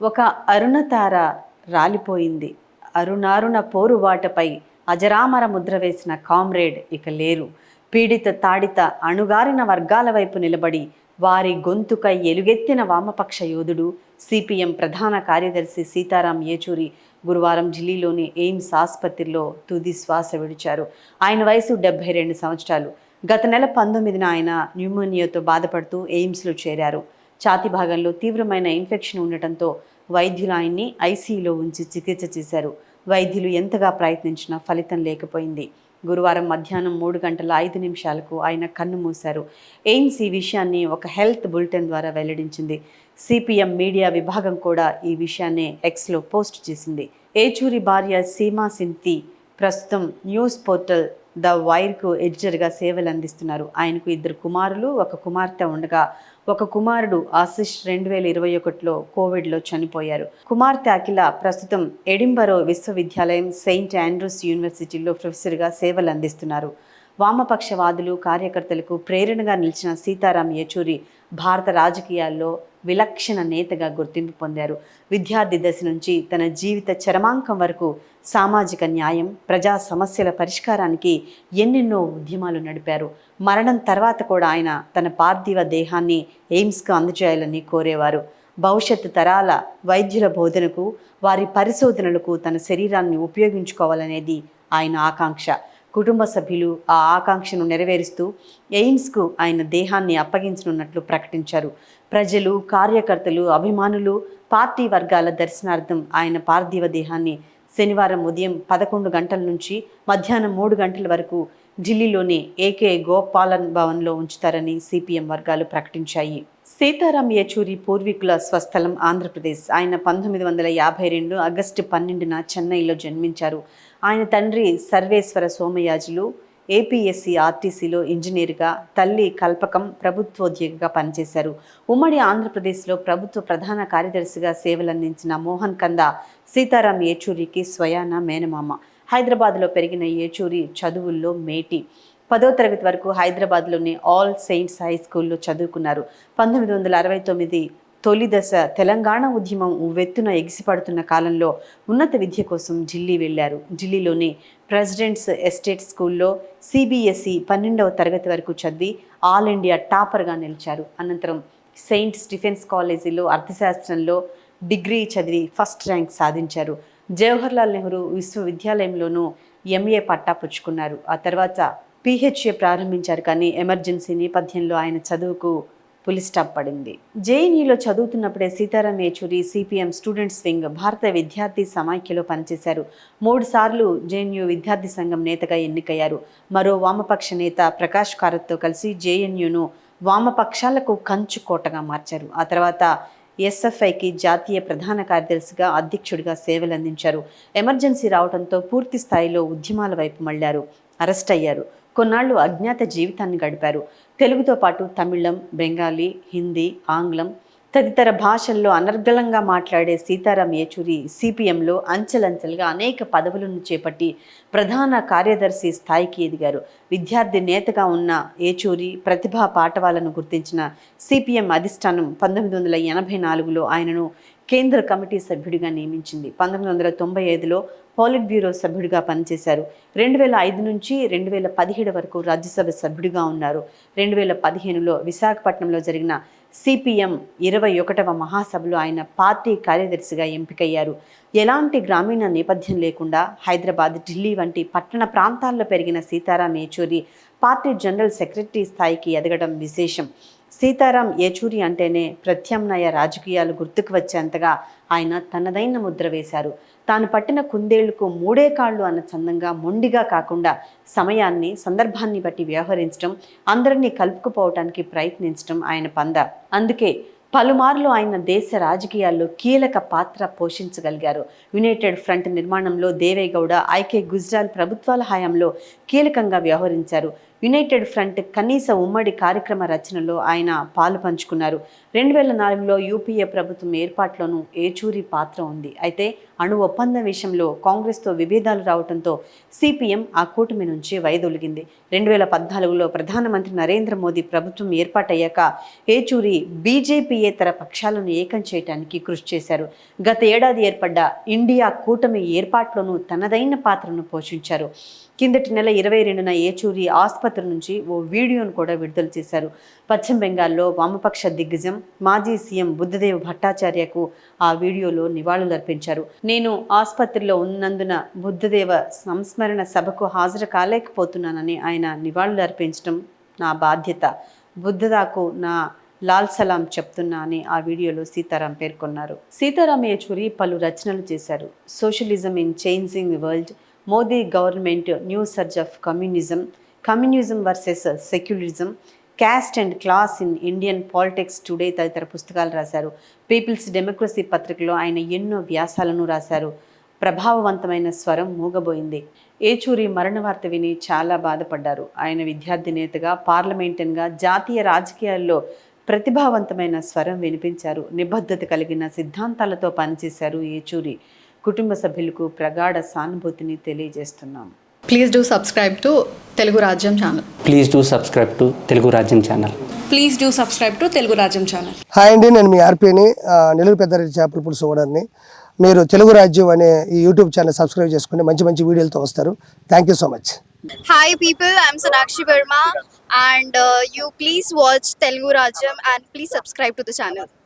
ఒక అరుణతార రాలిపోయింది. అరుణారుణ పోరుబాటపై అజరామర ముద్ర వేసిన కామ్రేడ్ ఇక లేరు. పీడిత తాడిత అణుగారిన వర్గాల వైపు నిలబడి వారి గొంతుకై ఎలుగెత్తిన వామపక్ష యోధుడు సిపిఎం ప్రధాన కార్యదర్శి సీతారాం ఏచూరి గురువారం ఢిల్లీలోని ఎయిమ్స్ ఆసుపత్రిలో తుది శ్వాస విడిచారు. ఆయన వయసు 72 సంవత్సరాలు. గత నెల 19న ఆయన న్యూమోనియాతో బాధపడుతూ ఎయిమ్స్లో చేరారు. ఛాతీ భాగంలో తీవ్రమైన ఇన్ఫెక్షన్ ఉండటంతో వైద్యులు ఆయన్ని ఐసీయూలో ఉంచి చికిత్స చేశారు. వైద్యులు ఎంతగా ప్రయత్నించినా ఫలితం లేకపోయింది. గురువారం మధ్యాహ్నం 3:05 ఆయన కన్ను మూశారు. ఎయిమ్స్ ఈ విషయాన్ని ఒక హెల్త్ బులెటిన్ ద్వారా వెల్లడించింది. సిపిఎం మీడియా విభాగం కూడా ఈ విషయాన్ని ఎక్స్లో పోస్ట్ చేసింది. ఏచూరి భార్య సీమా సింథీ ప్రస్తుతం న్యూస్ పోర్టల్ ద వైర్కు ఎడిటర్గా సేవలు అందిస్తున్నారు. ఆయనకు 2 కుమారులు, 1 కుమార్తె ఉండగా ఒక కుమారుడు ఆశిష్ 2021లో కోవిడ్లో చనిపోయారు. కుమార్తె అఖిల ప్రస్తుతం ఎడింబరో విశ్వవిద్యాలయం, సెయింట్ ఆండ్రూస్ యూనివర్సిటీలో ప్రొఫెసర్గా సేవలు అందిస్తున్నారు. వామపక్షవాదులు, కార్యకర్తలకు ప్రేరణగా నిలిచిన సీతారాం ఏచూరి భారత రాజకీయాల్లో విలక్షణ నేతగా గుర్తింపు పొందారు. విద్యార్థి దశ నుంచి తన జీవిత చరమాంకం వరకు సామాజిక న్యాయం, ప్రజా సమస్యల పరిష్కారానికి ఎన్నెన్నో ఉద్యమాలు నడిపారు. మరణం తర్వాత కూడా ఆయన తన పార్థివ దేహాన్ని ఎయిమ్స్కు అందజేయాలని కోరేవారు. భవిష్యత్తు తరాల వైద్యుల బోధనకు, వారి పరిశోధనలకు తన శరీరాన్ని ఉపయోగించుకోవాలనేది ఆయన ఆకాంక్ష. కుటుంబ సభ్యులు ఆ ఆకాంక్షను నెరవేరుస్తూ ఎయిమ్స్కు ఆయన దేహాన్ని అప్పగించనున్నట్లు ప్రకటించారు. ప్రజలు, కార్యకర్తలు, అభిమానులు, పార్టీ వర్గాల దర్శనార్థం ఆయన పార్థివ దేహాన్ని శనివారం ఉదయం 11 గంటల నుంచి మధ్యాహ్నం 3 గంటల వరకు ఢిల్లీలోని ఏకే గోపాలన్ భవన్లో ఉంచుతారని సిపిఎం వర్గాలు ప్రకటించాయి. సీతారాం ఏచూరి పూర్వీకుల స్వస్థలం ఆంధ్రప్రదేశ్. ఆయన 1952 ఆగస్టు 12న చెన్నైలో జన్మించారు. ఆయన తండ్రి సర్వేశ్వర సోమయాజులు ఏపీఎస్సీ ఆర్టీసీలో ఇంజనీర్గా, తల్లి కల్పకం ప్రభుత్వోద్యోగిగా పనిచేశారు. ఉమ్మడి ఆంధ్రప్రదేశ్లో ప్రభుత్వ ప్రధాన కార్యదర్శిగా సేవలందించిన మోహన్ కంద సీతారాం ఏచూరికి స్వయాన మేనమామ. హైదరాబాద్లో పెరిగిన ఏచూరి చదువుల్లో మేటి. 10వ తరగతి వరకు హైదరాబాద్లోని ఆల్ సెయింట్స్ హై స్కూల్లో చదువుకున్నారు. 1969 తొలి దశ తెలంగాణ ఉద్యమం ఉవ్వెత్తున ఎగిసిపడుతున్న కాలంలో ఉన్నత విద్య కోసం ఢిల్లీ వెళ్లారు. ఢిల్లీలోని ప్రెసిడెంట్స్ ఎస్టేట్ స్కూల్లో సిబిఎస్ఈ 12వ తరగతి వరకు చదివి ఆల్ ఇండియా టాపర్గా నిలిచారు. అనంతరం సెయింట్ స్టీఫెన్స్ కాలేజీలో అర్థశాస్త్రంలో డిగ్రీ చదివి ఫస్ట్ ర్యాంక్ సాధించారు. జవహర్లాల్ నెహ్రూ విశ్వవిద్యాలయంలోనూ ఎంఏ పట్టా పుచ్చుకున్నారు. ఆ తర్వాత పిహెచ్ఏ ప్రారంభించారు. కానీ ఎమర్జెన్సీ నేపథ్యంలో ఆయన చదువుకు పులి స్టాప్ పడింది. జేఎన్యూలో చదువుతున్నప్పుడే Sitaram Yechury CPM students wing, భారత విద్యార్థి సమాఖ్యలో పనిచేశారు. 3 సార్లు జేఎన్యూ విద్యార్థి సంఘం నేతగా ఎన్నికయ్యారు. మరో వామపక్ష నేత ప్రకాష్ కారత్తో కలిసి జేఎన్యూను వామపక్షాలకు కంచుకోటగా మార్చారు. ఆ తర్వాత ఎస్ఎఫ్ఐకి జాతీయ ప్రధాన కార్యదర్శిగా, అధ్యక్షుడిగా సేవలందించారు. ఎమర్జెన్సీ రావడంతో పూర్తి స్థాయిలో ఉద్యమాల వైపు మళ్లారు. అరెస్ట్ అయ్యారు. కొన్నాళ్లు అజ్ఞాత జీవితాన్ని గడిపారు. తెలుగుతో పాటు తమిళం, బెంగాలీ, హిందీ, ఆంగ్లం తదితర భాషల్లో అనర్గళంగా మాట్లాడే సీతారాం ఏచూరి సిపిఎంలో అంచెలంచెలుగా అనేక పదవులను చేపట్టి ప్రధాన కార్యదర్శి స్థాయికి ఎదిగారు. విద్యార్థి నేతగా ఉన్న ఏచూరి ప్రతిభా పాటవాలను గుర్తించిన సిపిఎం అధిష్టానం 1984లో ఆయనను కేంద్ర కమిటీ సభ్యుడిగా నియమించింది. 1995లో పాలిట్ బ్యూరో సభ్యుడిగా పనిచేశారు. 2005 నుంచి 2017 వరకు రాజ్యసభ సభ్యుడిగా ఉన్నారు. 2015లో విశాఖపట్నంలో జరిగిన సిపిఎం 21వ మహాసభలో ఆయన పార్టీ కార్యదర్శిగా ఎంపికయ్యారు. ఎలాంటి గ్రామీణ నేపథ్యం లేకుండా హైదరాబాద్, ఢిల్లీ వంటి పట్టణ ప్రాంతాల్లో పెరిగిన Sitaram Yechury party general secretary స్థాయికి ఎదగడం విశేషం. సీతారాం ఏచూరి అంటేనే ప్రత్యామ్నాయ రాజకీయాలు గుర్తుకు వచ్చేంతగా ఆయన తనదైన ముద్ర వేశారు. తాను పట్టిన కుందేళ్లకు 3 కాళ్ళు అన్న చందంగా మొండిగా కాకుండా సమయాన్ని, సందర్భాన్ని బట్టి వ్యవహరించడం, అందరినీ కలుపుకుపోవటానికి ప్రయత్నించడం ఆయన పంద. అందుకే పలుమార్లు ఆయన దేశ రాజకీయాల్లో కీలక పాత్ర పోషించగలిగారు. యునైటెడ్ ఫ్రంట్ నిర్మాణంలో దేవేగౌడ, ఐకే గుజ్రాల్ ప్రభుత్వాల హయాంలో కీలకంగా వ్యవహరించారు. యునైటెడ్ ఫ్రంట్ కనీస ఉమ్మడి కార్యక్రమ రచనలో ఆయన పాలు పంచుకున్నారు. 2004లో యూపీఏ ప్రభుత్వం ఏర్పాటులోనూ ఏచూరి పాత్ర ఉంది. అయితే అణు ఒప్పందం విషయంలో కాంగ్రెస్తో విభేదాలు రావడంతో సిపిఎం ఆ కూటమి నుంచి వైదొలిగింది. 2014లో ప్రధానమంత్రి నరేంద్ర మోదీ ప్రభుత్వం ఏర్పాటయ్యాక ఏచూరి బీజేపీయేతర పక్షాలను ఏకం చేయడానికి కృషి చేశారు. గత ఏడాది ఏర్పడ్డ ఇండియా కూటమి ఏర్పాటులోనూ తనదైన పాత్రను పోషించారు. కిందటి నెల 22న ఏచూరి ఆసుపత్రి నుంచి ఓ వీడియోను కూడా విడుదల చేశారు. పశ్చిమ బెంగాల్లో వామపక్ష దిగ్గజం మాజీ సీఎం బుద్ధదేవ్ భట్టాచార్యకు ఆ వీడియోలో నివాళులర్పించారు. నేను ఆసుపత్రిలో ఉన్నందున బుద్ధదేవ సంస్మరణ సభకు హాజరు కాలేకపోతున్నానని ఆయన నివాళులర్పించడం నా బాధ్యత. బుద్ధదాకు నా లాల్ సలాం చెప్తున్నా అని ఆ వీడియోలో సీతారాం పేర్కొన్నారు. సీతారాం ఏచూరి పలు రచనలు చేశారు. Socialism in changing the world, Modi government new surge of communism, communism versus secularism, caste and class in Indian politics today తదితర పుస్తకాలు రాశారు. పీపుల్స్ డెమోక్రసీ పత్రికలో ఆయన ఎన్నో వ్యాసాలను రాశారు. ప్రభావవంతమైన స్వరం మూగబోయింది. ఏచూరి మరణ వార్త విని చాలా బాధపడ్డారు. ఆయన విద్యార్థి నేతగా, పార్లమెంటన్గా, జాతీయ రాజకీయాల్లో ప్రతిభావంతమైన స్వరం వినిపించారు. నిబద్ధత కలిగిన సిద్ధాంతాలతో పనిచేశారు ఏచూరి. కుటుంబ సభ్యులకు ప్రగాఢ సానుభూతిని తెలియజేస్తున్నాం. Please do subscribe to Telugu Rajyam channel. Please do subscribe to Telugu Rajyam channel. Please do subscribe to Telugu Rajyam channel. Hi అండి, నేను మీ ఆర్పీని, నెల్లూరు పెద్దారెడ్డి చేపల పులుసు ఓనర్ని. మీరు తెలుగు రాజ్యం అనే ఈ యూట్యూబ్ ఛానల్ సబ్స్క్రైబ్ చేసుకుని మంచి మంచి వీడియోలతో వస్తారు. Thank you so much. Hi people, I'm Sonakshi Verma and you please watch Telugu Rajyam and please subscribe to the channel.